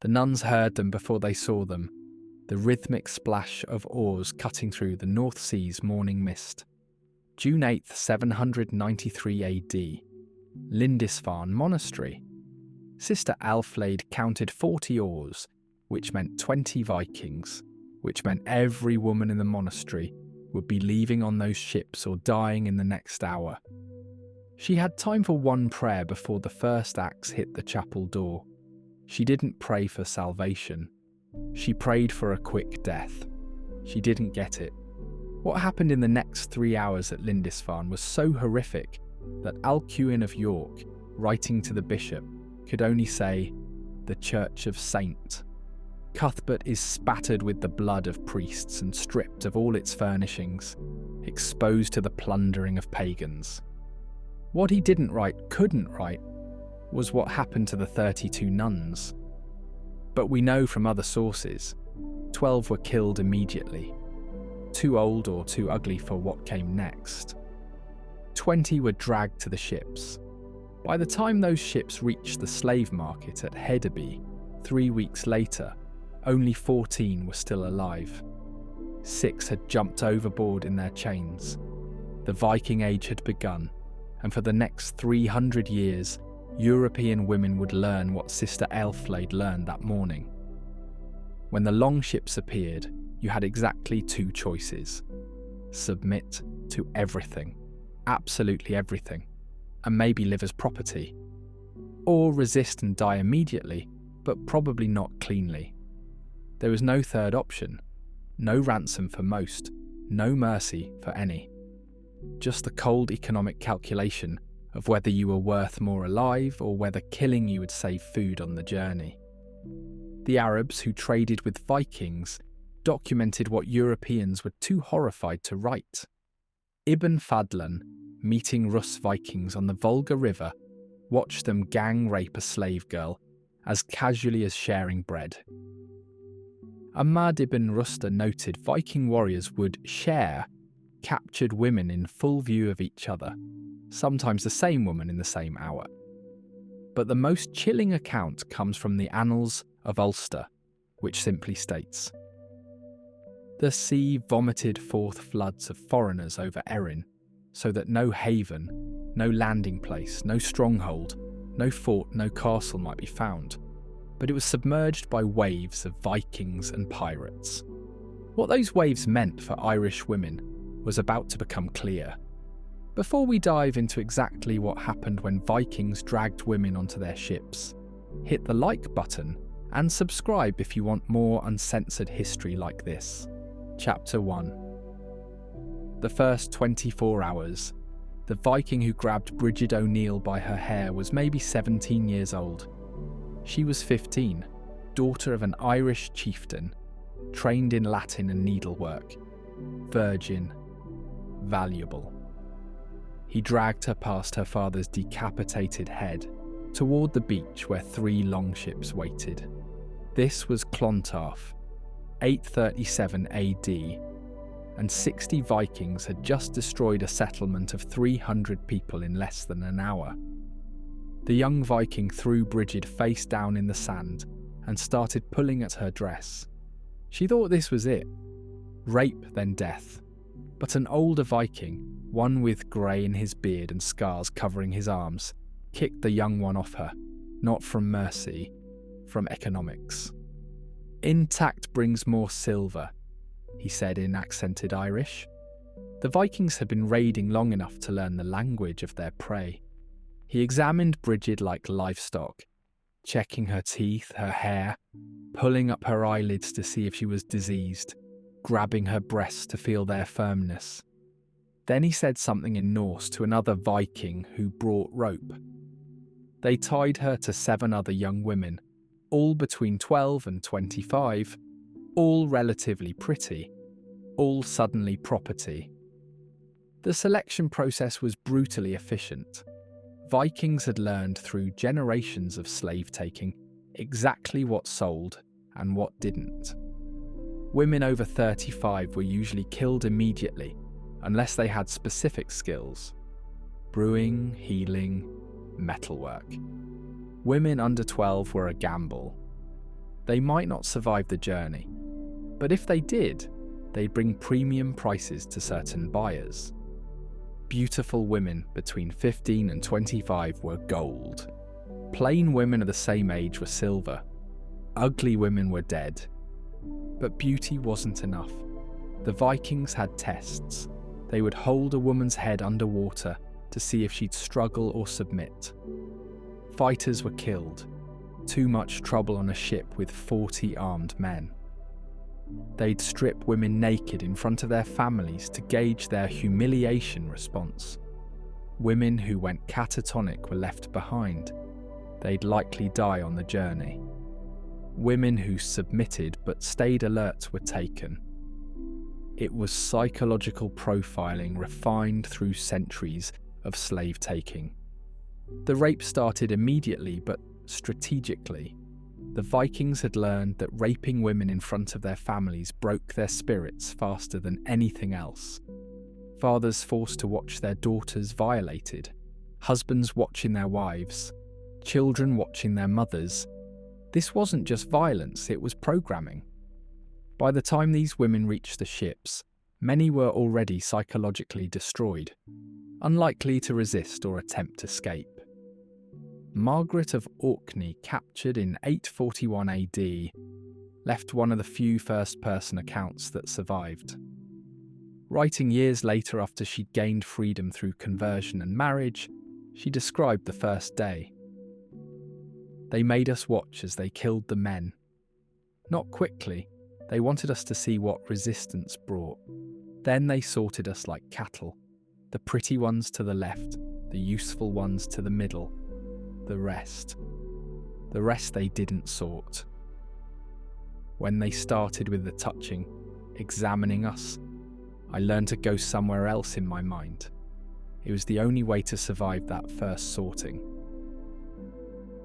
The nuns heard them before they saw them, the rhythmic splash of oars cutting through the North Sea's morning mist. June 8th, 793 AD. Lindisfarne Monastery. Sister Alflaed counted 40 oars, which meant 20 Vikings, which meant every woman in the monastery would be leaving on those ships or dying in the next hour. She had time for one prayer before the first axe hit the chapel door. She didn't pray for salvation. She prayed for a quick death. She didn't get it. What happened in the next 3 hours at Lindisfarne was so horrific that Alcuin of York, writing to the bishop, could only say, "The Church of Saint." Cuthbert is spattered with the blood of priests and stripped of all its furnishings, exposed to the plundering of pagans. What he couldn't write, was what happened to the 32 nuns. But we know from other sources, 12 were killed immediately, too old or too ugly for what came next. 20 were dragged to the ships. By the time those ships reached the slave market at Hedeby 3 weeks later, only 14 were still alive. 6 had jumped overboard in their chains. The Viking Age had begun, and for the next 300 years, European women would learn what Sister Aelflaed learned that morning. When the longships appeared, you had exactly 2 choices. Submit to everything, absolutely everything, and maybe live as property. Or resist and die immediately, but probably not cleanly. There was no third option. No ransom for most, no mercy for any. Just the cold economic calculation of whether you were worth more alive or whether killing you would save food on the journey. The Arabs who traded with Vikings documented what Europeans were too horrified to write. Ibn Fadlan, meeting Rus Vikings on the Volga River, watched them gang rape a slave girl as casually as sharing bread. Ahmad ibn Rusta noted Viking warriors would share captured women in full view of each other, sometimes the same woman in the same hour. But the most chilling account comes from the Annals of Ulster, which simply states, "The sea vomited forth floods of foreigners over Erin, so that no haven, no landing place, no stronghold, no fort, no castle might be found, but it was submerged by waves of Vikings and pirates." What those waves meant for Irish women was about to become clear. Before we dive into exactly what happened when Vikings dragged women onto their ships, hit the like button and subscribe if you want more uncensored history like this. Chapter 1. The first 24 hours, the Viking who grabbed Bridget O'Neill by her hair was maybe 17 years old. She was 15, daughter of an Irish chieftain, trained in Latin and needlework, virgin, valuable. He dragged her past her father's decapitated head toward the beach where 3 longships waited. This was Clontarf, 837 AD, and 60 Vikings had just destroyed a settlement of 300 people in less than an hour. The young Viking threw Bridget face down in the sand and started pulling at her dress. She thought this was it. Rape, then death. But an older Viking, one with grey in his beard and scars covering his arms, kicked the young one off her, not from mercy, from economics. "Intact brings more silver," he said in accented Irish. The Vikings had been raiding long enough to learn the language of their prey. He examined Bridget like livestock, checking her teeth, her hair, pulling up her eyelids to see if she was diseased, grabbing her breasts to feel their firmness. Then he said something in Norse to another Viking who brought rope. They tied her to 7 other young women, all between 12 and 25, all relatively pretty, all suddenly property. The selection process was brutally efficient. Vikings had learned through generations of slave-taking exactly what sold and what didn't. Women over 35 were usually killed immediately, unless they had specific skills: brewing, healing, metalwork. Women under 12 were a gamble. They might not survive the journey, but if they did, they'd bring premium prices to certain buyers. Beautiful women between 15 and 25 were gold. Plain women of the same age were silver. Ugly women were dead. But beauty wasn't enough. The Vikings had tests. They would hold a woman's head underwater to see if she'd struggle or submit. Fighters were killed. Too much trouble on a ship with 40 armed men. They'd strip women naked in front of their families to gauge their humiliation response. Women who went catatonic were left behind. They'd likely die on the journey. Women who submitted but stayed alert were taken. It was psychological profiling refined through centuries of slave-taking. The rape started immediately but strategically. The Vikings had learned that raping women in front of their families broke their spirits faster than anything else. Fathers forced to watch their daughters violated, husbands watching their wives, children watching their mothers. This wasn't just violence, it was programming. By the time these women reached the ships, many were already psychologically destroyed, unlikely to resist or attempt escape. Margaret of Orkney, captured in 841 AD, left one of the few first-person accounts that survived. Writing years later after she'd gained freedom through conversion and marriage, she described the first day. They made us watch as they killed the men. Not quickly, they wanted us to see what resistance brought. Then they sorted us like cattle, the pretty ones to the left, the useful ones to the middle. The rest they didn't sort. When they started with the touching, examining us, I learned to go somewhere else in my mind. It was the only way to survive that first sorting.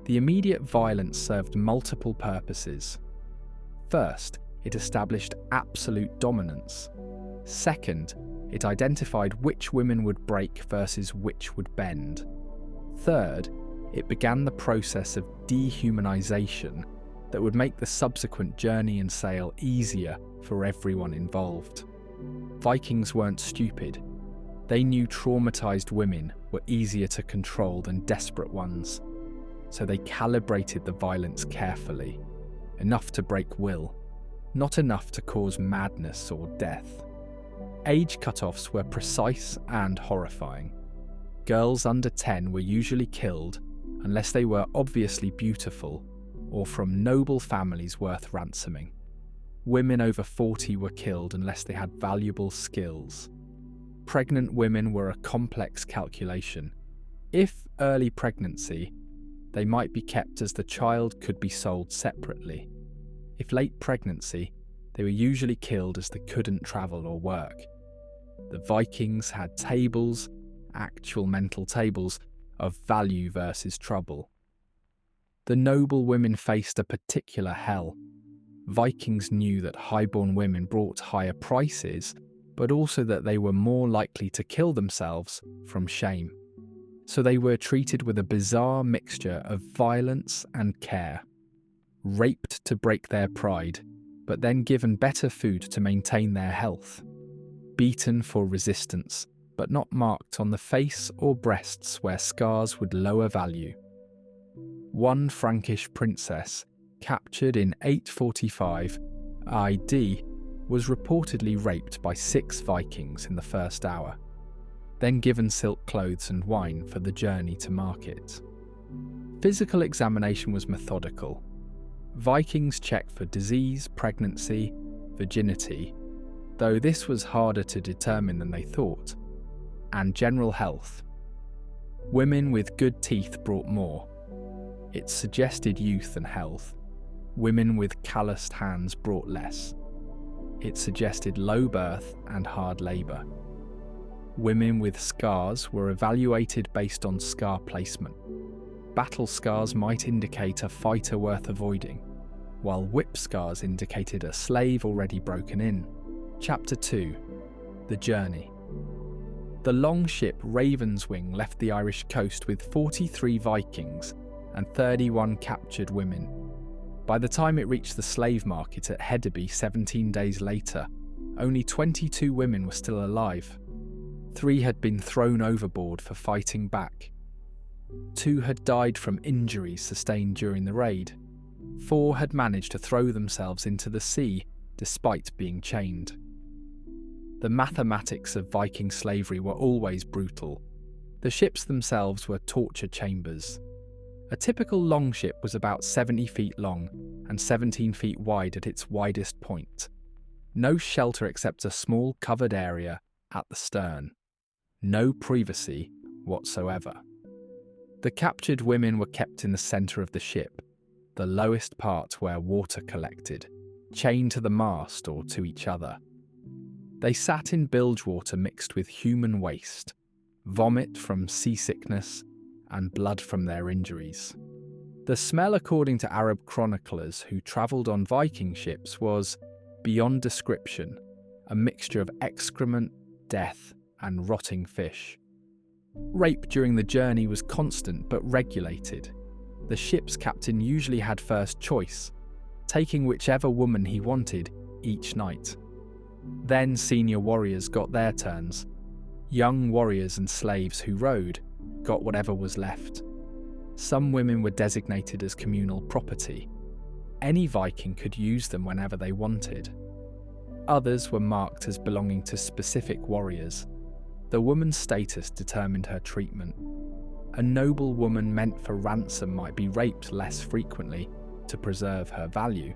The immediate violence served multiple purposes. First, it established absolute dominance. Second, it identified which women would break versus which would bend. Third, it began the process of dehumanization that would make the subsequent journey and sail easier for everyone involved. Vikings weren't stupid. They knew traumatized women were easier to control than desperate ones, so they calibrated the violence carefully, enough to break will, not enough to cause madness or death. Age cutoffs were precise and horrifying. Girls under 10 were usually killed unless they were obviously beautiful or from noble families worth ransoming. Women over 40 were killed unless they had valuable skills. Pregnant women were a complex calculation. If early pregnancy, they might be kept as the child could be sold separately. If late pregnancy, they were usually killed as they couldn't travel or work. The Vikings had tables, actual mental tables, of value versus trouble. The noble women faced a particular hell. Vikings knew that highborn women brought higher prices, but also that they were more likely to kill themselves from shame. So they were treated with a bizarre mixture of violence and care. Raped to break their pride, but then given better food to maintain their health. Beaten for resistance, but not marked on the face or breasts where scars would lower value. One Frankish princess, captured in 845 AD, was reportedly raped by 6 Vikings in the first hour, then given silk clothes and wine for the journey to market. Physical examination was methodical. Vikings checked for disease, pregnancy, virginity, though this was harder to determine than they thought, and general health. Women with good teeth brought more. It suggested youth and health. Women with calloused hands brought less. It suggested low birth and hard labour. Women with scars were evaluated based on scar placement. Battle scars might indicate a fighter worth avoiding, while whip scars indicated a slave already broken in. Chapter 2. The Journey. The long ship Ravenswing left the Irish coast with 43 Vikings and 31 captured women. By the time it reached the slave market at Hedeby 17 days later, only 22 women were still alive. 3 had been thrown overboard for fighting back. 2 had died from injuries sustained during the raid. 4 had managed to throw themselves into the sea despite being chained. The mathematics of Viking slavery were always brutal. The ships themselves were torture chambers. A typical longship was about 70 feet long and 17 feet wide at its widest point. No shelter except a small covered area at the stern. No privacy whatsoever. The captured women were kept in the centre of the ship, the lowest part where water collected, chained to the mast or to each other. They sat in bilge water mixed with human waste, vomit from seasickness, and blood from their injuries. The smell, according to Arab chroniclers who travelled on Viking ships, was, beyond description, a mixture of excrement, death, and rotting fish. Rape during the journey was constant but regulated. The ship's captain usually had first choice, taking whichever woman he wanted each night. Then senior warriors got their turns. Young warriors and slaves who rode got whatever was left. Some women were designated as communal property. Any Viking could use them whenever they wanted. Others were marked as belonging to specific warriors. The woman's status determined her treatment. A noble woman meant for ransom might be raped less frequently to preserve her value.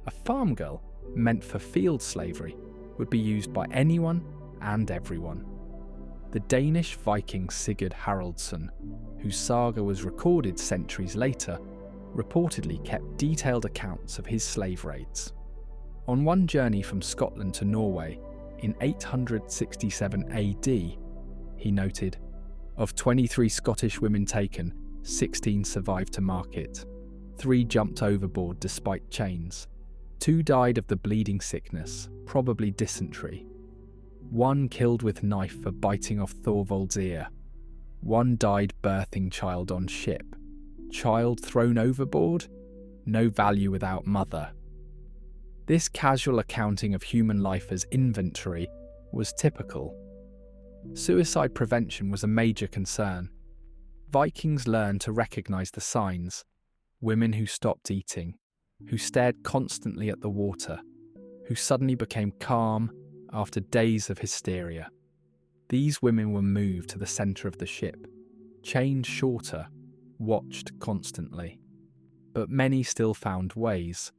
A farm girl, meant for field slavery, would be used by anyone and everyone. The Danish Viking Sigurd Haraldsson, whose saga was recorded centuries later, reportedly kept detailed accounts of his slave raids. On one journey from Scotland to Norway in 867 AD, he noted, "Of 23 Scottish women taken, 16 survived to market. 3 jumped overboard despite chains. 2 died of the bleeding sickness, probably dysentery. 1 killed with knife for biting off Thorvald's ear. 1 died birthing child on ship. Child thrown overboard? No value without mother." This casual accounting of human life as inventory was typical. Suicide prevention was a major concern. Vikings learned to recognise the signs: women who stopped eating, who stared constantly at the water, who suddenly became calm after days of hysteria. These women were moved to the centre of the ship, chained shorter, watched constantly. But many still found ways.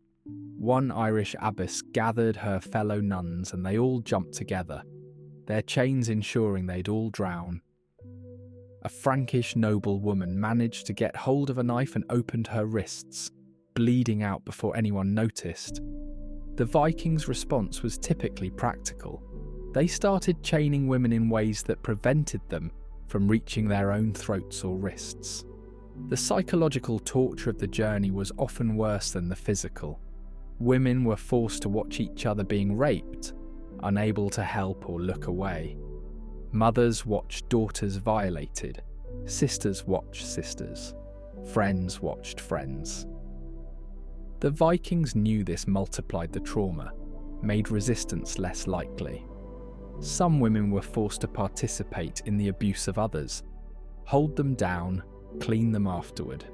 One Irish abbess gathered her fellow nuns and they all jumped together, their chains ensuring they'd all drown. A Frankish noble woman managed to get hold of a knife and opened her wrists, bleeding out before anyone noticed. The Vikings' response was typically practical. They started chaining women in ways that prevented them from reaching their own throats or wrists. The psychological torture of the journey was often worse than the physical. Women were forced to watch each other being raped, unable to help or look away. Mothers watched daughters violated. Sisters watched sisters. Friends watched friends. The Vikings knew this multiplied the trauma, made resistance less likely. Some women were forced to participate in the abuse of others, hold them down, clean them afterward.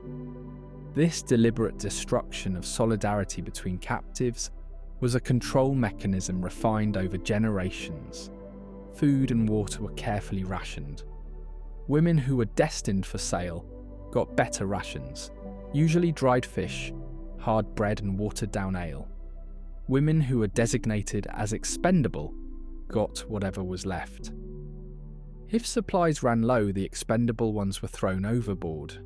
This deliberate destruction of solidarity between captives was a control mechanism refined over generations. Food and water were carefully rationed. Women who were destined for sale got better rations, usually dried fish, hard bread and watered-down ale. Women who were designated as expendable got whatever was left. If supplies ran low, the expendable ones were thrown overboard.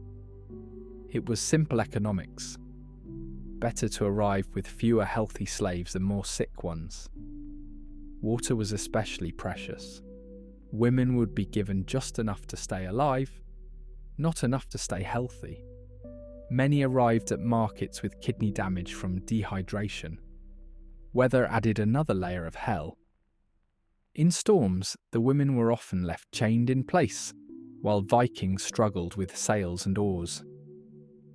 It was simple economics. Better to arrive with fewer healthy slaves than more sick ones. Water was especially precious. Women would be given just enough to stay alive, not enough to stay healthy. Many arrived at markets with kidney damage from dehydration. Weather added another layer of hell. In storms, the women were often left chained in place, while Vikings struggled with sails and oars.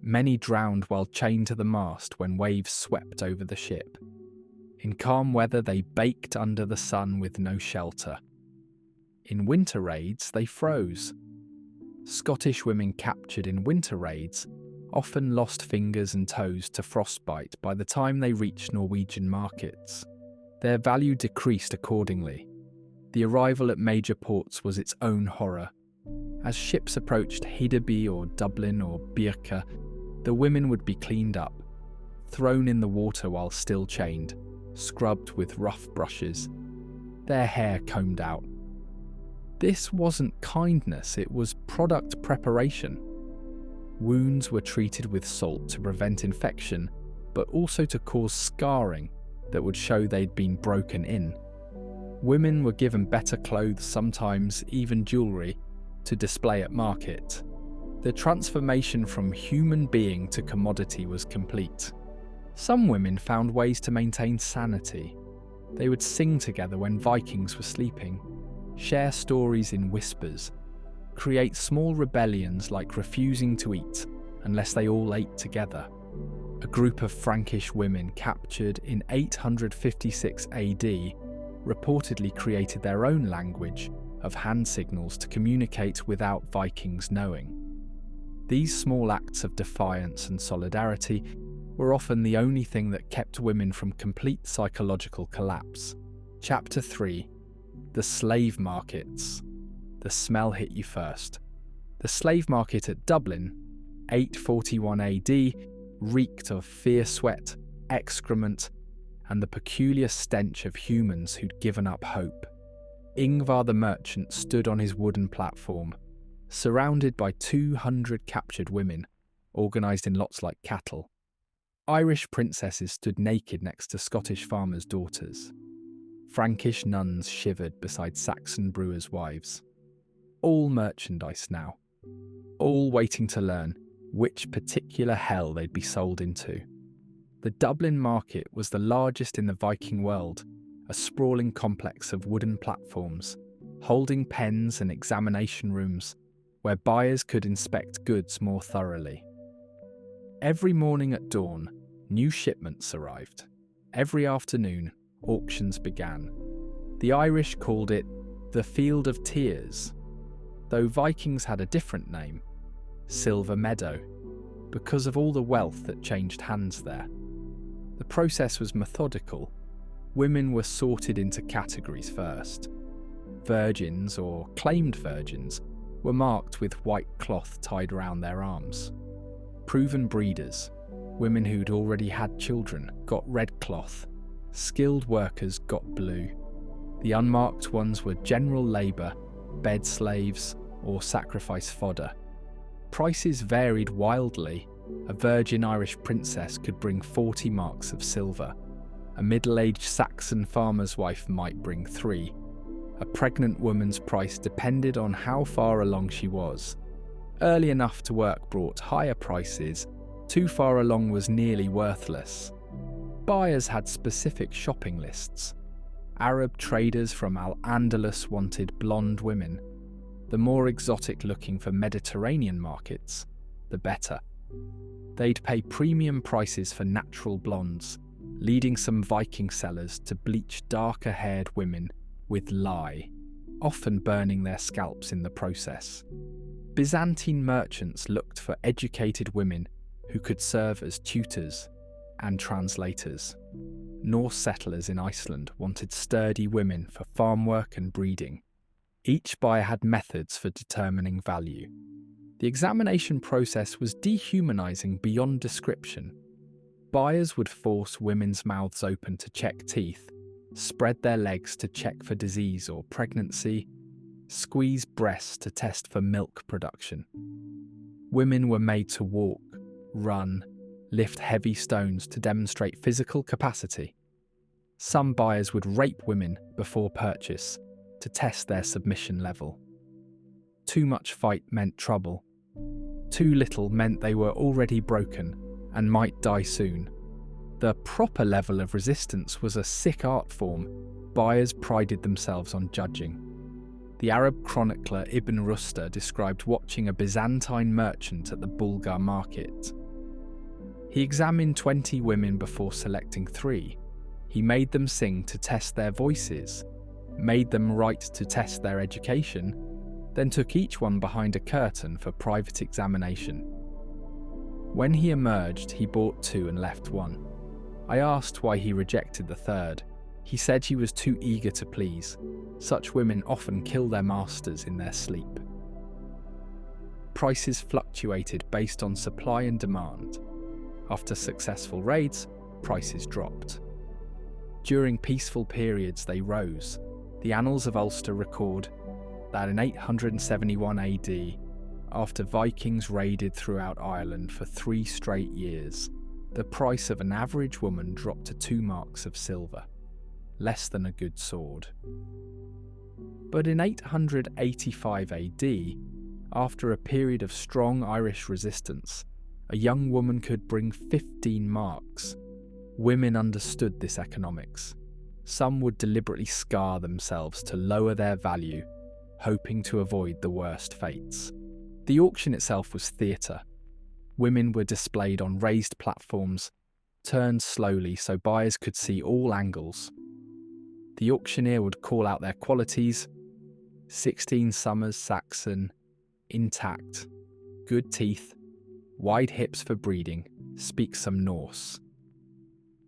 Many drowned while chained to the mast when waves swept over the ship. In calm weather, they baked under the sun with no shelter. In winter raids, they froze. Scottish women captured in winter raids often lost fingers and toes to frostbite by the time they reached Norwegian markets. Their value decreased accordingly. The arrival at major ports was its own horror. As ships approached Hedeby or Dublin or Birka, the women would be cleaned up, thrown in the water while still chained, scrubbed with rough brushes, their hair combed out. This wasn't kindness, it was product preparation. Wounds were treated with salt to prevent infection, but also to cause scarring that would show they'd been broken in. Women were given better clothes, sometimes even jewellery, to display at market. The transformation from human being to commodity was complete. Some women found ways to maintain sanity. They would sing together when Vikings were sleeping, share stories in whispers, create small rebellions like refusing to eat unless they all ate together. A group of Frankish women captured in 856 AD reportedly created their own language of hand signals to communicate without Vikings knowing. These small acts of defiance and solidarity were often the only thing that kept women from complete psychological collapse. Chapter 3. The Slave Markets. The smell hit you first. The slave market at Dublin, 841 AD, reeked of fierce sweat, excrement, and the peculiar stench of humans who'd given up hope. Ingvar the merchant stood on his wooden platform, surrounded by 200 captured women, organised in lots like cattle. Irish princesses stood naked next to Scottish farmers' daughters. Frankish nuns shivered beside Saxon brewers' wives. All merchandise now, all waiting to learn which particular hell they'd be sold into. The Dublin market was the largest in the Viking world, a sprawling complex of wooden platforms, holding pens and examination rooms where buyers could inspect goods more thoroughly. Every morning at dawn, new shipments arrived. Every afternoon, auctions began. The Irish called it the Field of Tears, though Vikings had a different name, Silver Meadow, because of all the wealth that changed hands there. The process was methodical. Women were sorted into categories first. Virgins, or claimed virgins, were marked with white cloth tied around their arms. Proven breeders, women who'd already had children, got red cloth. Skilled workers got blue. The unmarked ones were general labour, bed slaves, or sacrifice fodder. Prices varied wildly. A virgin Irish princess could bring 40 marks of silver. A middle-aged Saxon farmer's wife might bring 3. A pregnant woman's price depended on how far along she was. Early enough to work brought higher prices. Too far along was nearly worthless. Buyers had specific shopping lists. Arab traders from Al-Andalus wanted blonde women. The more exotic looking for Mediterranean markets, the better. They'd pay premium prices for natural blondes, leading some Viking sellers to bleach darker-haired women with lye, often burning their scalps in the process. Byzantine merchants looked for educated women who could serve as tutors and translators. Norse settlers in Iceland wanted sturdy women for farm work and breeding. Each buyer had methods for determining value. The examination process was dehumanizing beyond description. Buyers would force women's mouths open to check teeth, spread their legs to check for disease or pregnancy, squeeze breasts to test for milk production. Women were made to walk, run, lift heavy stones to demonstrate physical capacity. Some buyers would rape women before purchase to test their submission level. Too much fight meant trouble. Too little meant they were already broken and might die soon. The proper level of resistance was a sick art form buyers prided themselves on judging. The Arab chronicler Ibn Rusta described watching a Byzantine merchant at the Bulgar market. He examined 20 women before selecting 3. He made them sing to test their voices, made them write to test their education, then took each one behind a curtain for private examination. When he emerged, he bought 2 and left 1. I asked why he rejected the 3rd. He said she was too eager to please. Such women often kill their masters in their sleep. Prices fluctuated based on supply and demand. After successful raids, prices dropped. During peaceful periods, they rose. The annals of Ulster record that in 871 AD, after Vikings raided throughout Ireland for 3 straight years, the price of an average woman dropped to 2 marks of silver, less than a good sword. But in 885 AD, after a period of strong Irish resistance, a young woman could bring 15 marks. Women understood this economics. Some would deliberately scar themselves to lower their value, hoping to avoid the worst fates. The auction itself was theatre. Women were displayed on raised platforms, turned slowly so buyers could see all angles. The auctioneer would call out their qualities: 16 summers Saxon, intact, good teeth, wide hips for breeding, speaks some Norse.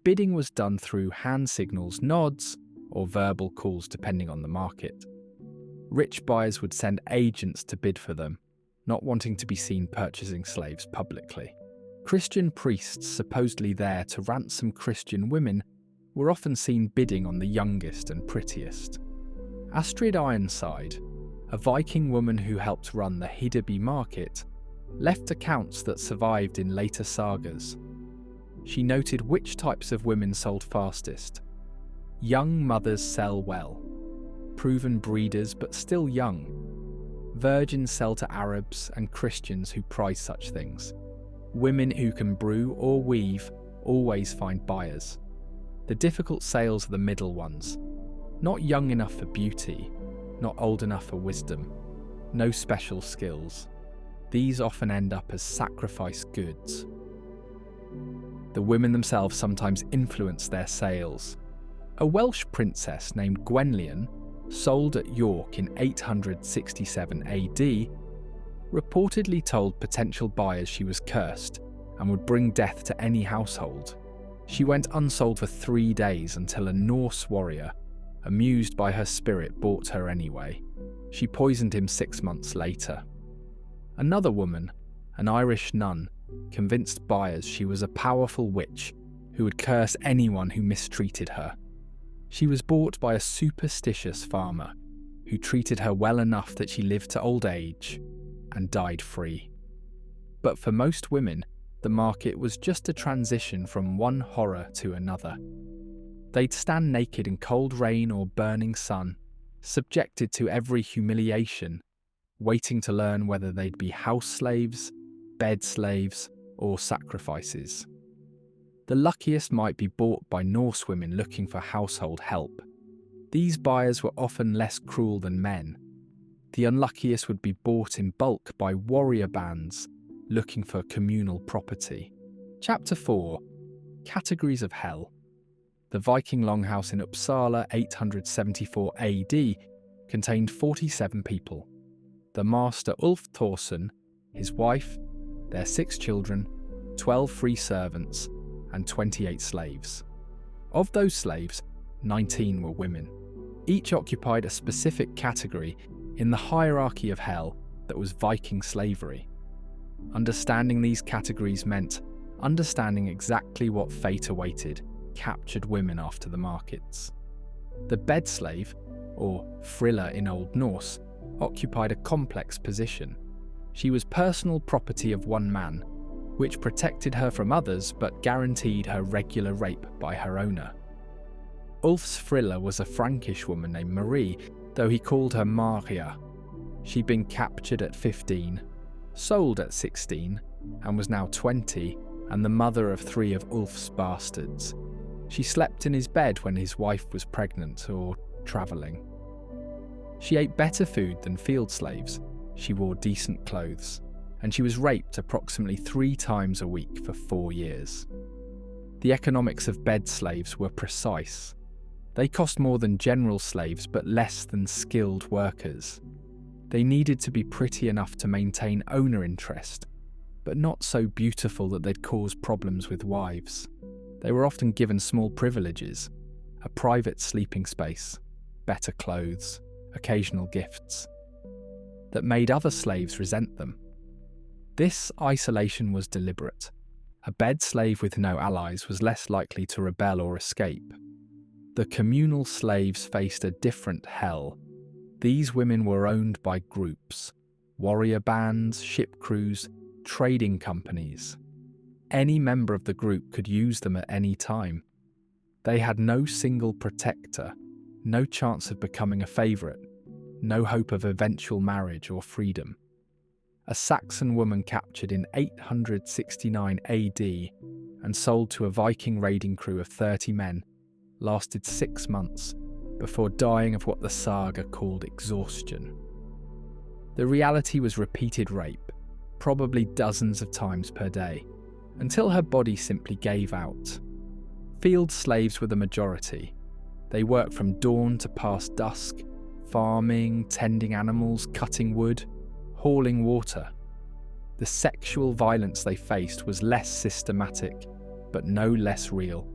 Bidding was done through hand signals, nods, or verbal calls depending on the market. Rich buyers would send agents to bid for them, not wanting to be seen purchasing slaves publicly. Christian priests supposedly there to ransom Christian women were often seen bidding on the youngest and prettiest. Astrid Ironside, a Viking woman who helped run the Hedeby market, left accounts that survived in later sagas. She noted which types of women sold fastest. Young mothers sell well. Proven breeders but still young. Virgins sell to Arabs and Christians who prize such things. Women who can brew or weave always find buyers. The difficult sales are the middle ones. Not young enough for beauty, not old enough for wisdom. No special skills. These often end up as sacrifice goods. The women themselves sometimes influence their sales. A Welsh princess named Gwenllian, sold at York in 867 AD, reportedly told potential buyers she was cursed and would bring death to any household. She went unsold for 3 days until a Norse warrior, amused by her spirit, bought her anyway. She poisoned him 6 months later. Another woman, an Irish nun, convinced buyers she was a powerful witch who would curse anyone who mistreated her. She was bought by a superstitious farmer who treated her well enough that she lived to old age and died free. But for most women, the market was just a transition from one horror to another. They'd stand naked in cold rain or burning sun, subjected to every humiliation, waiting to learn whether they'd be house slaves, bed slaves, or sacrifices. The luckiest might be bought by Norse women looking for household help. These buyers were often less cruel than men. The unluckiest would be bought in bulk by warrior bands looking for communal property. Chapter 4. Categories of Hell. The Viking longhouse in Uppsala 874 AD contained 47 people. The master Ulf Thorson, his wife, their 6 children, 12 free servants, and 28 slaves. Of those slaves, 19 were women. Each occupied a specific category in the hierarchy of hell that was Viking slavery. Understanding these categories meant understanding exactly what fate awaited captured women after the markets. The bed slave, or frilla in Old Norse, occupied a complex position. She was personal property of one man, which protected her from others but guaranteed her regular rape by her owner. Ulf's frilla was a Frankish woman named Marie, though he called her Maria. She'd been captured at 15, sold at 16, and was now 20, and the mother of 3 of Ulf's bastards. She slept in his bed when his wife was pregnant or travelling. She ate better food than field slaves. She wore decent clothes. and she was raped approximately 3 times a week for 4 years. The economics of bed slaves were precise. They cost more than general slaves but less than skilled workers. They needed to be pretty enough to maintain owner interest, but not so beautiful that they'd cause problems with wives. They were often given small privileges, a private sleeping space, better clothes, occasional gifts, that made other slaves resent them. This isolation was deliberate. A bed slave with no allies was less likely to rebel or escape. The communal slaves faced a different hell. These women were owned by groups, warrior bands, ship crews, trading companies. Any member of the group could use them at any time. They had no single protector, no chance of becoming a favourite, no hope of eventual marriage or freedom. A Saxon woman captured in 869 AD and sold to a Viking raiding crew of 30 men lasted 6 months before dying of what the saga called exhaustion. The reality was repeated rape, probably dozens of times per day, until her body simply gave out. Field slaves were the majority. They worked from dawn to past dusk, farming, tending animals, cutting wood, hauling water. The sexual violence they faced was less systematic, but no less real.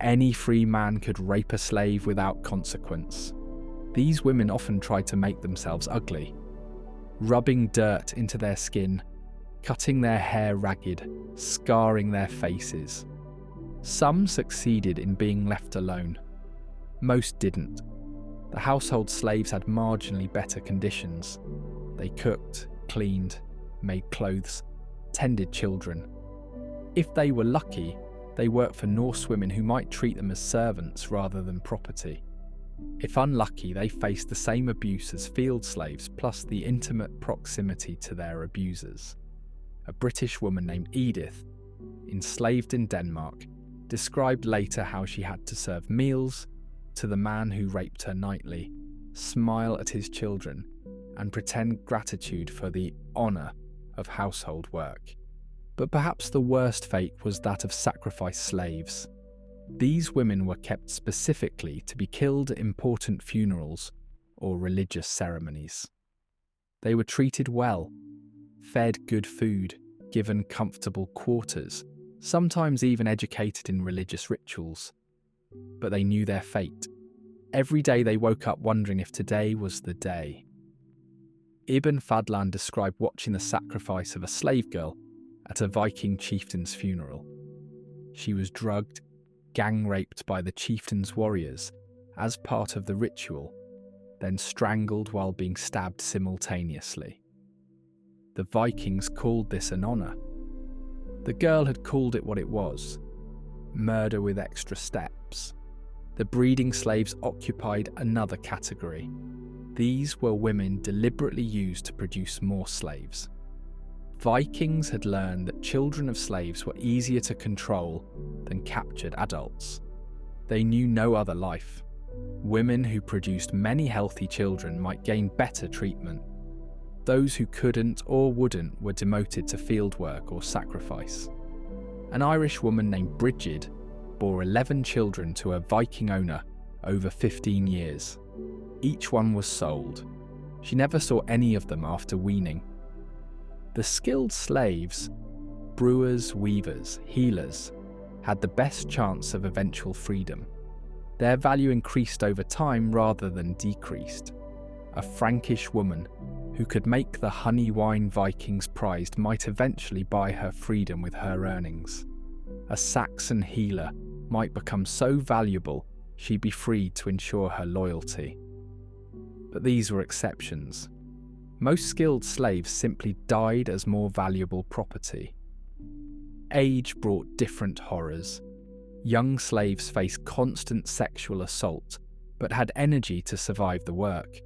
Any free man could rape a slave without consequence. These women often tried to make themselves ugly, rubbing dirt into their skin, cutting their hair ragged, scarring their faces. Some succeeded in being left alone. Most didn't. The household slaves had marginally better conditions. They cooked, cleaned, made clothes, tended children. If they were lucky, they worked for Norse women who might treat them as servants rather than property. If unlucky, they faced the same abuse as field slaves, plus the intimate proximity to their abusers. A British woman named Edith, enslaved in Denmark, described later how she had to serve meals to the man who raped her nightly, smile at his children, and pretend gratitude for the honour of household work. But perhaps the worst fate was that of sacrifice slaves. These women were kept specifically to be killed at important funerals or religious ceremonies. They were treated well, fed good food, given comfortable quarters, sometimes even educated in religious rituals. But they knew their fate. Every day they woke up wondering if today was the day. Ibn Fadlan described watching the sacrifice of a slave girl at a Viking chieftain's funeral. She was drugged, gang-raped by the chieftain's warriors as part of the ritual, then strangled while being stabbed simultaneously. The Vikings called this an honour. The girl had called it what it was: murder with extra steps. The breeding slaves occupied another category. These were women deliberately used to produce more slaves. Vikings had learned that children of slaves were easier to control than captured adults. They knew no other life. Women who produced many healthy children might gain better treatment. Those who couldn't or wouldn't were demoted to fieldwork or sacrifice. An Irish woman named Bridget bore 11 children to a Viking owner over 15 years. Each one was sold. She never saw any of them after weaning. The skilled slaves, brewers, weavers, healers, had the best chance of eventual freedom. Their value increased over time rather than decreased. A Frankish woman who could make the honey wine Vikings prized might eventually buy her freedom with her earnings. A Saxon healer might become so valuable she'd be freed to ensure her loyalty. But these were exceptions. Most skilled slaves simply died as more valuable property. Age brought different horrors. Young slaves faced constant sexual assault, but had energy to survive the work.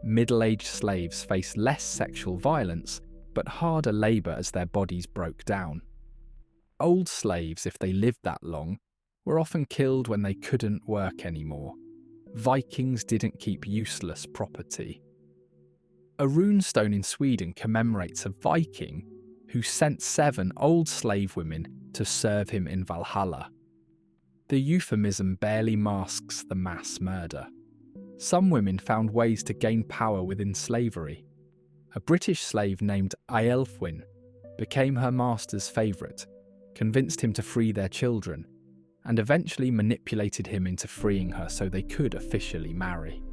Middle-aged slaves faced less sexual violence, but harder labour as their bodies broke down. Old slaves, if they lived that long, were often killed when they couldn't work anymore. Vikings didn't keep useless property. A runestone in Sweden commemorates a Viking who sent 7 old slave women to serve him in Valhalla. The euphemism barely masks the mass murder. Some women found ways to gain power within slavery. A British slave named Aelfwin became her master's favourite, convinced him to free their children, and eventually manipulated him into freeing her so they could officially marry.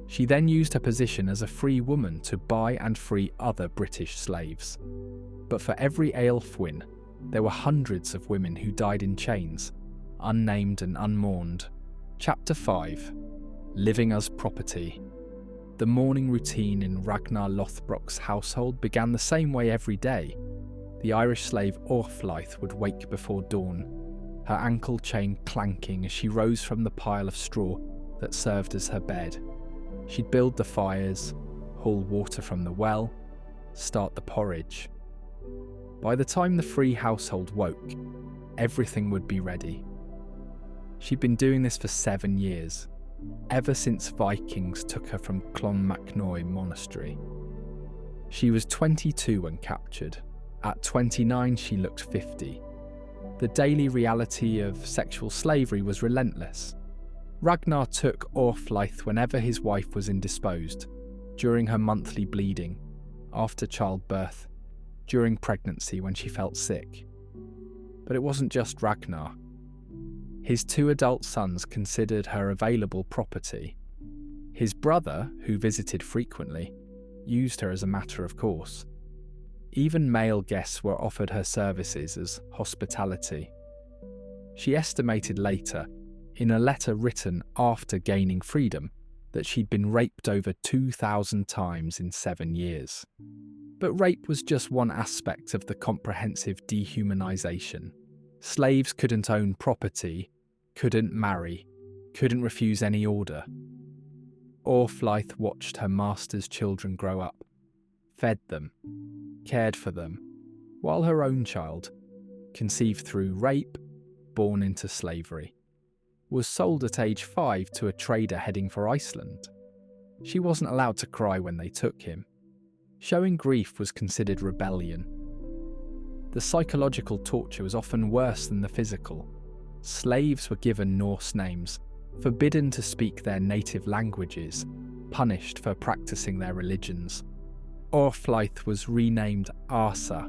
She then used her position as a free woman to buy and free other British slaves. But for every Aelfwin, there were hundreds of women who died in chains, unnamed and unmourned. Chapter 5. Living as Property. The morning routine in Ragnar Lothbrok's household began the same way every day. The Irish slave Orflaith would wake before dawn, her ankle chain clanking as she rose from the pile of straw that served as her bed. She'd build the fires, haul water from the well, start the porridge. By the time the free household woke, everything would be ready. She'd been doing this for 7 years, ever since Vikings took her from Clonmacnoise Monastery. She was 22 when captured. At 29, she looked 50. The daily reality of sexual slavery was relentless. Ragnar took Orflaith whenever his wife was indisposed, during her monthly bleeding, after childbirth, during pregnancy when she felt sick. But it wasn't just Ragnar. His 2 adult sons considered her available property. His brother, who visited frequently, used her as a matter of course. Even male guests were offered her services as hospitality. She estimated later, in a letter written after gaining freedom, that she'd been raped over 2,000 times in 7 years. But rape was just one aspect of the comprehensive dehumanization. Slaves couldn't own property, couldn't marry, couldn't refuse any order. Orflaith watched her master's children grow up, fed them, cared for them, while her own child, conceived through rape, born into slavery, was sold at age 5 to a trader heading for Iceland. She wasn't allowed to cry when they took him. Showing grief was considered rebellion. The psychological torture was often worse than the physical. Slaves were given Norse names, forbidden to speak their native languages, punished for practicing their religions. Orflaith was renamed Asa.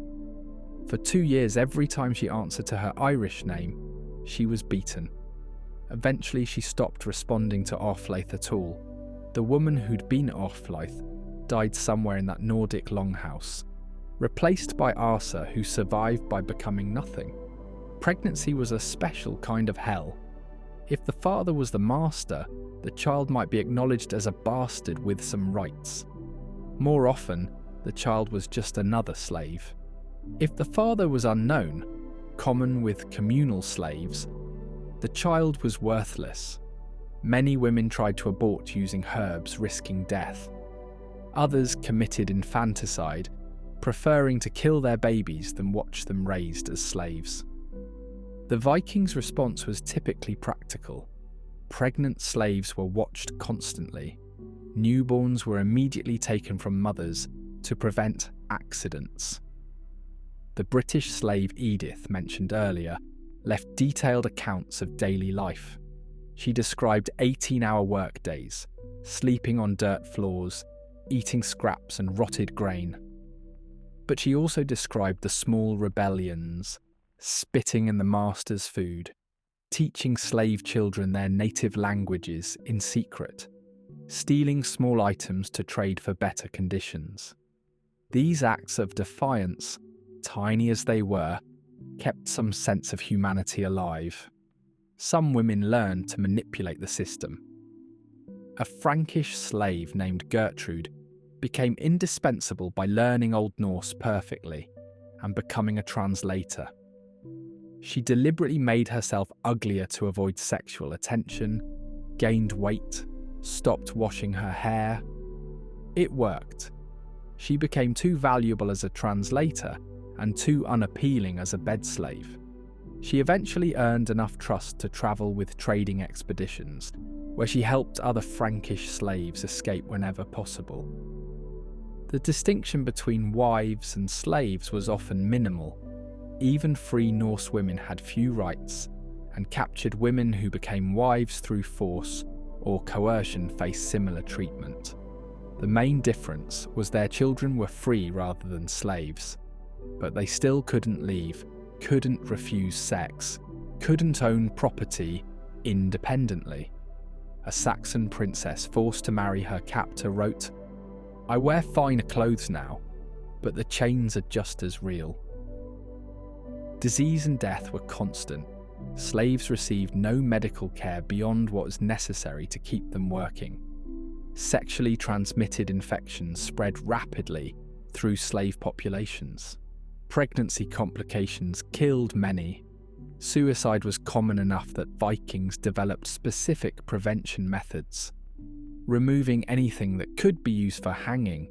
For 2 years, every time she answered to her Irish name, she was beaten. Eventually, she stopped responding to Orflaith at all. The woman who'd been Orflaith died somewhere in that Nordic longhouse, replaced by Asa, who survived by becoming nothing. Pregnancy was a special kind of hell. If the father was the master, the child might be acknowledged as a bastard with some rights. More often, the child was just another slave. If the father was unknown, common with communal slaves, the child was worthless. Many women tried to abort using herbs, risking death. Others committed infanticide, preferring to kill their babies than watch them raised as slaves. The Vikings' response was typically practical. Pregnant slaves were watched constantly. Newborns were immediately taken from mothers to prevent accidents. The British slave Edith, mentioned earlier, left detailed accounts of daily life. She described 18-hour workdays, sleeping on dirt floors, eating scraps and rotted grain. But she also described the small rebellions, spitting in the master's food, teaching slave children their native languages in secret, stealing small items to trade for better conditions. These acts of defiance, tiny as they were, kept some sense of humanity alive. Some women learned to manipulate the system. A Frankish slave named Gertrude became indispensable by learning Old Norse perfectly and becoming a translator. She deliberately made herself uglier to avoid sexual attention, gained weight, stopped washing her hair. It worked. She became too valuable as a translator and too unappealing as a bed slave. She eventually earned enough trust to travel with trading expeditions, where she helped other Frankish slaves escape whenever possible. The distinction between wives and slaves was often minimal. Even free Norse women had few rights, and captured women who became wives through force or coercion faced similar treatment. The main difference was their children were free rather than slaves, but they still couldn't leave, couldn't refuse sex, couldn't own property independently. A Saxon princess forced to marry her captor wrote, "I wear finer clothes now, but the chains are just as real." Disease and death were constant. Slaves received no medical care beyond what was necessary to keep them working. Sexually transmitted infections spread rapidly through slave populations. Pregnancy complications killed many. Suicide was common enough that Vikings developed specific prevention methods, removing anything that could be used for hanging,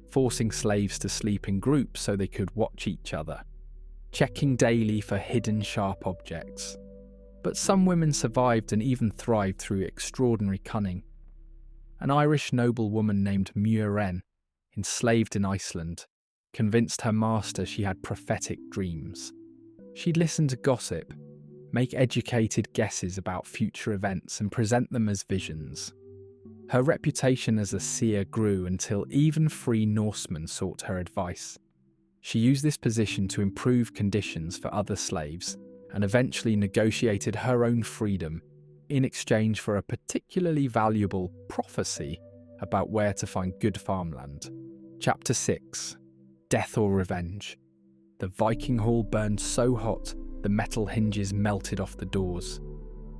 forcing slaves to sleep in groups so they could watch each other, checking daily for hidden sharp objects. But some women survived and even thrived through extraordinary cunning. An Irish noblewoman named Muireann, enslaved in Iceland, convinced her master she had prophetic dreams. She'd listen to gossip, make educated guesses about future events and present them as visions. Her reputation as a seer grew until even free Norsemen sought her advice. She used this position to improve conditions for other slaves and eventually negotiated her own freedom in exchange for a particularly valuable prophecy about where to find good farmland. Chapter 6. Death or Revenge. The Viking hall burned so hot the metal hinges melted off the doors.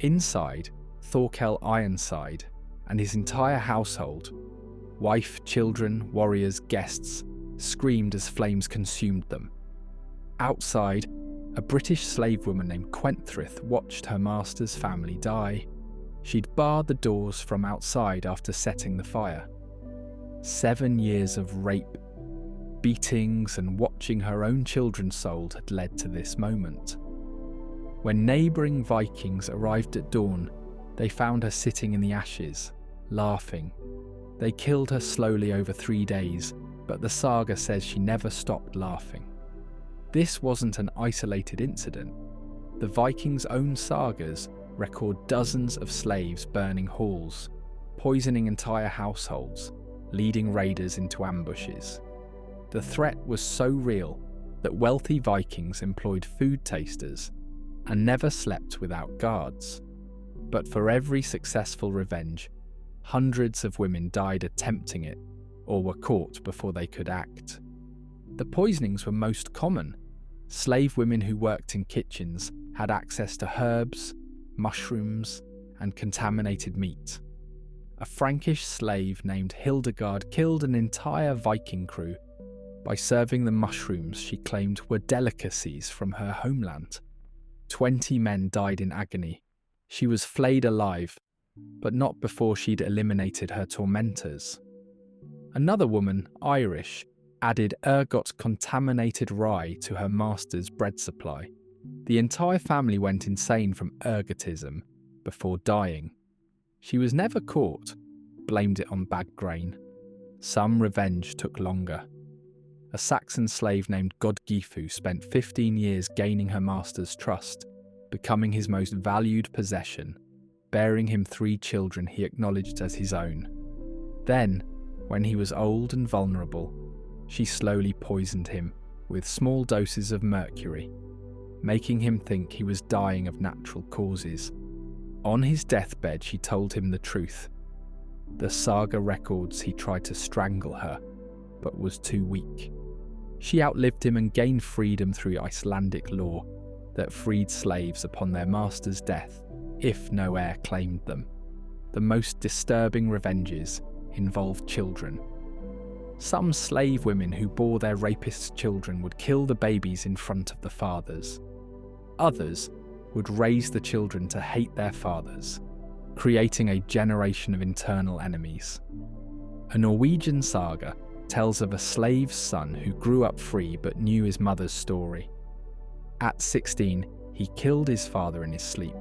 Inside, Thorkel Ironside and his entire household, wife, children, warriors, guests, screamed as flames consumed them. Outside, a British slave woman named Quenthrith watched her master's family die. She'd barred the doors from outside after setting the fire. 7 years of rape, beatings, and watching her own children sold had led to this moment. When neighbouring Vikings arrived at dawn, they found her sitting in the ashes, laughing. They killed her slowly over 3 days, but the saga says she never stopped laughing. This wasn't an isolated incident. The Vikings' own sagas record dozens of slaves burning halls, poisoning entire households, leading raiders into ambushes. The threat was so real that wealthy Vikings employed food tasters and never slept without guards. But for every successful revenge, hundreds of women died attempting it or were caught before they could act. The poisonings were most common. Slave women who worked in kitchens had access to herbs, mushrooms, and contaminated meat. A Frankish slave named Hildegard killed an entire Viking crew by serving the mushrooms she claimed were delicacies from her homeland. 20 men died in agony. She was flayed alive, but not before she'd eliminated her tormentors. Another woman, Irish, added ergot contaminated rye to her master's bread supply. The entire family went insane from ergotism before dying. She was never caught, blamed it on bad grain. Some revenge took longer. A Saxon slave named Godgifu spent 15 years gaining her master's trust, becoming his most valued possession, bearing him 3 children he acknowledged as his own. Then, when he was old and vulnerable, she slowly poisoned him with small doses of mercury, making him think he was dying of natural causes. On his deathbed, she told him the truth. The saga records he tried to strangle her, but was too weak. She outlived him and gained freedom through Icelandic law that freed slaves upon their master's death if no heir claimed them. The most disturbing revenges involved children. Some slave women who bore their rapists' children would kill the babies in front of the fathers. Others would raise the children to hate their fathers, creating a generation of internal enemies. A Norwegian saga tells of a slave's son who grew up free but knew his mother's story. At 16, he killed his father in his sleep,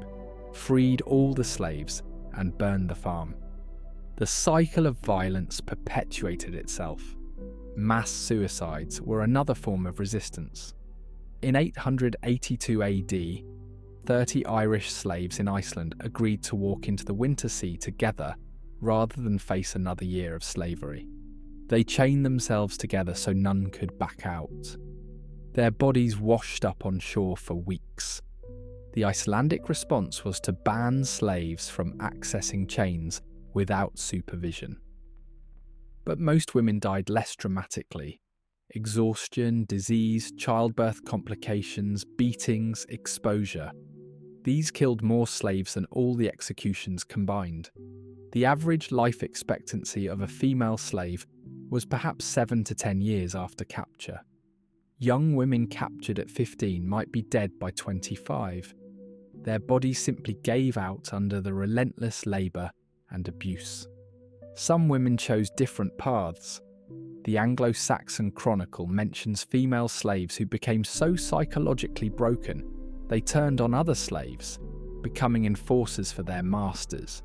freed all the slaves, and burned the farm. The cycle of violence perpetuated itself. Mass suicides were another form of resistance. In 882 AD, 30 Irish slaves in Iceland agreed to walk into the winter sea together rather than face another year of slavery. They chained themselves together so none could back out. Their bodies washed up on shore for weeks. The Icelandic response was to ban slaves from accessing chains without supervision. But most women died less dramatically. Exhaustion, disease, childbirth complications, beatings, exposure. These killed more slaves than all the executions combined. The average life expectancy of a female slave was perhaps 7 to 10 years after capture. Young women captured at 15 might be dead by 25. Their bodies simply gave out under the relentless labour and abuse. Some women chose different paths. The Anglo-Saxon Chronicle mentions female slaves who became so psychologically broken they turned on other slaves, becoming enforcers for their masters.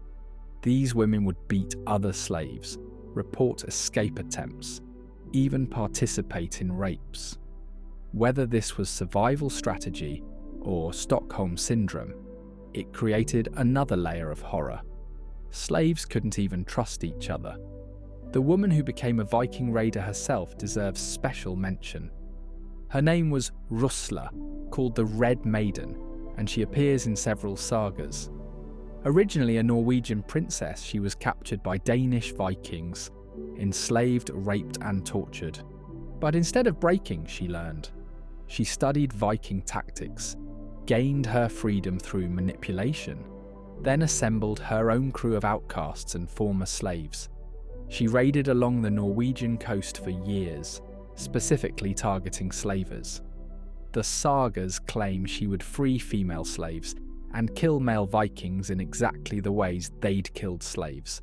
These women would beat other slaves, report escape attempts, even participate in rapes. Whether this was survival strategy or Stockholm Syndrome, it created another layer of horror. Slaves couldn't even trust each other. The woman who became a Viking raider herself deserves special mention. Her name was Rusla, called the Red Maiden, and she appears in several sagas. Originally a Norwegian princess, she was captured by Danish Vikings, enslaved, raped and tortured. But instead of breaking, she learned. She studied Viking tactics, gained her freedom through manipulation, then assembled her own crew of outcasts and former slaves. She raided along the Norwegian coast for years, specifically targeting slavers. The sagas claim she would free female slaves and kill male Vikings in exactly the ways they'd killed slaves: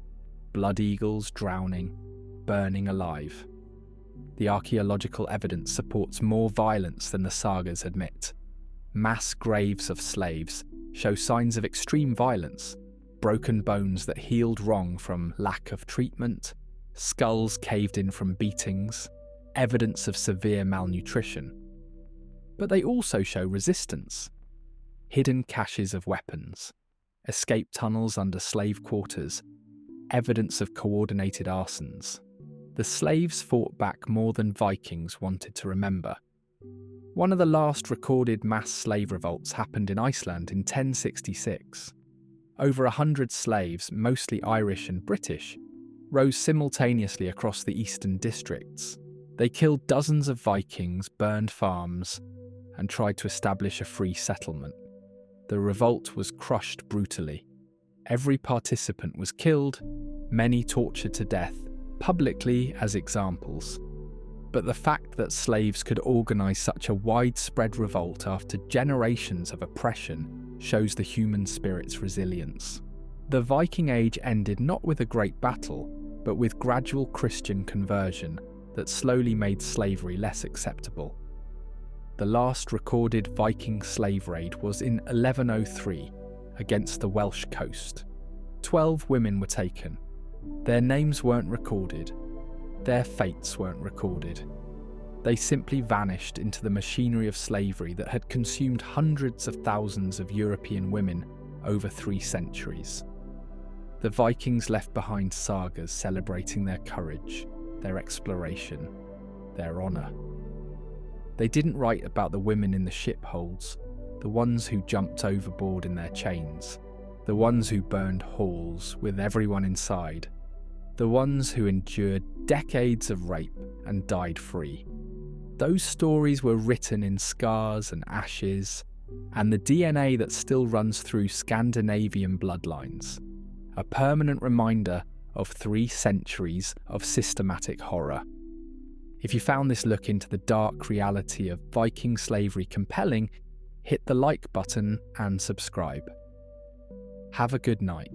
blood eagles, drowning, burning alive. The archaeological evidence supports more violence than the sagas admit. Mass graves of slaves show signs of extreme violence: broken bones that healed wrong from lack of treatment, skulls caved in from beatings, evidence of severe malnutrition. But they also show resistance: hidden caches of weapons, escape tunnels under slave quarters, evidence of coordinated arsons. The slaves fought back more than Vikings wanted to remember. One of the last recorded mass slave revolts happened in Iceland in 1066. Over 100 slaves, mostly Irish and British, rose simultaneously across the eastern districts. They killed dozens of Vikings, burned farms, and tried to establish a free settlement. The revolt was crushed brutally. Every participant was killed, many tortured to death, publicly as examples. But the fact that slaves could organise such a widespread revolt after generations of oppression shows the human spirit's resilience. The Viking Age ended not with a great battle, but with gradual Christian conversion that slowly made slavery less acceptable. The last recorded Viking slave raid was in 1103 against the Welsh coast. 12 women were taken. Their names weren't recorded. Their fates weren't recorded. They simply vanished into the machinery of slavery that had consumed hundreds of thousands of European women over 3 centuries. The Vikings left behind sagas celebrating their courage, their exploration, their honour. They didn't write about the women in the ship holds, the ones who jumped overboard in their chains, the ones who burned halls with everyone inside, the ones who endured decades of rape and died free. Those stories were written in scars and ashes, and the DNA that still runs through Scandinavian bloodlines, a permanent reminder of 3 centuries of systematic horror. If you found this look into the dark reality of Viking slavery compelling, hit the like button and subscribe. Have a good night.